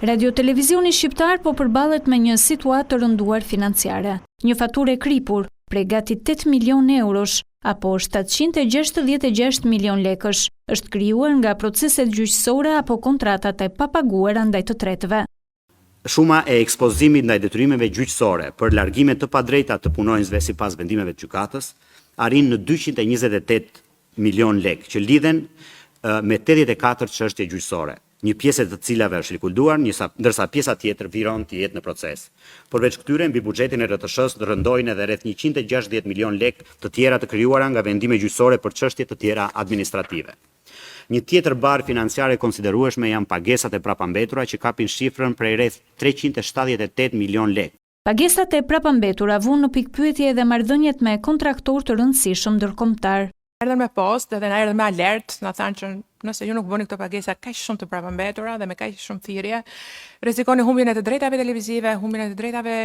Radio Televizioni Shqiptar po përballet me një situatë të rënduar financiare. Një faturë e kripur, prej gati 8 milion eurosh, apo 766 milion lekësh, është krijuar nga proceset gjyqësore apo kontratat e papaguara ndaj të tretëve. Shuma e ekspozimit ndaj detyrimeve gjyqësore për largime të padrejta të punonjësve sipas vendimeve të gjykatës arrin në 228 milion lekë, që lidhen me 84 çështje gjyqësore. Një pjesë të cilave është rikulduar, ndërsa pjesa tjetër viron të jetë në proces. Përveç këtyre, mbi buxhetin e RTS-s rëndojnë edhe rreth 160 milion lekë të tjera të krijuara nga vendime gjyqësore për çështje të tjera administrative. Një tjetër barë financiare e konsiderueshme janë pagesat e prapambetura që kapin shifrën prej rreth 378 milion lekë. Pagesat e prapambetura vunë në pikpyetje edhe marrëdhëniet me kontraktor të rëndësishëm ndërkombëtar. Erdhën me postë dhe na erdhën me alert, na thanë që nëse ju nuk bëni këto pagesa kaq shumë të prapambetura dhe me kaq shumë thirrje, rrezikoni humbjen e të drejtave televizive, humbjen e të drejtave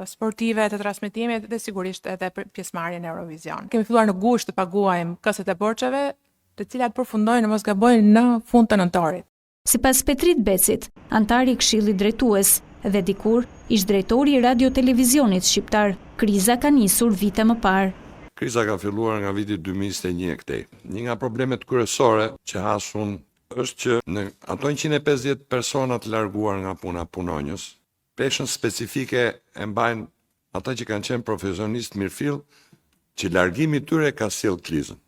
sportive të transmetimit dhe sigurisht edhe pjesëmarrjen në Eurovision. Kemi filluar në gusht të paguajmë kësat e borxheve, të cilat përfundojnë në mos gabojnë në fund të nëntorit. Sipas Petrit Becit, antar i Këshillit Drejtues dhe dikur ish drejtori i Radio Televizionit Shqiptar, kriza ka nisur vite më parë. Kriza ka filluar nga viti 2021 këtej. Një nga problemet kryesore që hasun është që në ato 150 persona të larguar nga puna punonjës, peshën specifike e mbajnë ata që kanë qenë profesionistë mirëfill, që largimi tyre ka sjell krizën.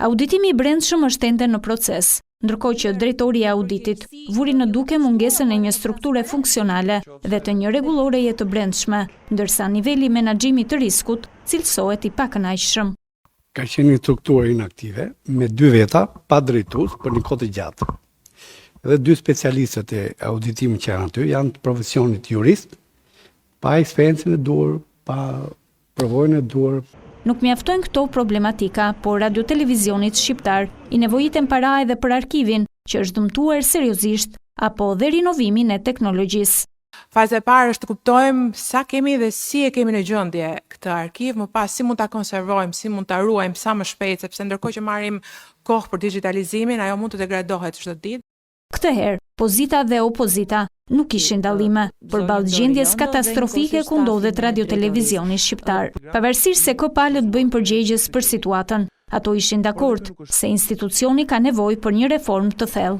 Auditimi i brendshëm është ende në proces, ndërkohë që drejtori i auditit vuri në duke mungesën e një strukture funksionale dhe të një rregulloreje të brendshme, ndërsa niveli menaxhimit të riskut cilësohet i pakënaqshëm. Ka qenë një strukturë inaktive me 2 veta pa drejtues për një kohë të gjatë. Dhe 2 specialistët e auditimit që janë aty janë të profesionit jurist, pa eksperiencën e duhur, pa provojën e duhur. Nuk mjaftojnë këto problematika, por Radio Televizionit Shqiptar i nevojiten para edhe për arkivin, që është dëmtuar seriozisht, apo dhe rinovimin e teknologjisë. Faza e parë është të kuptojmë sa kemi dhe si e kemi në gjendje këtë arkiv, më pas si mund ta konservojmë, si mund ta ruajmë sa më shpejt, sepse ndërkohë që marrim kohë për digitalizimin, ajo mund të degradohet çdo ditë. Këtë herë, pozita dhe opozita nuk kishin dallime përballë gjendjes katastrofike ku ndodhet Radio Televizioni Shqiptar. Pavarësisht se këpalët bëjnë përgjegjes për situatën, ato ishin dakord se institucioni ka nevojë për një reformë të thellë.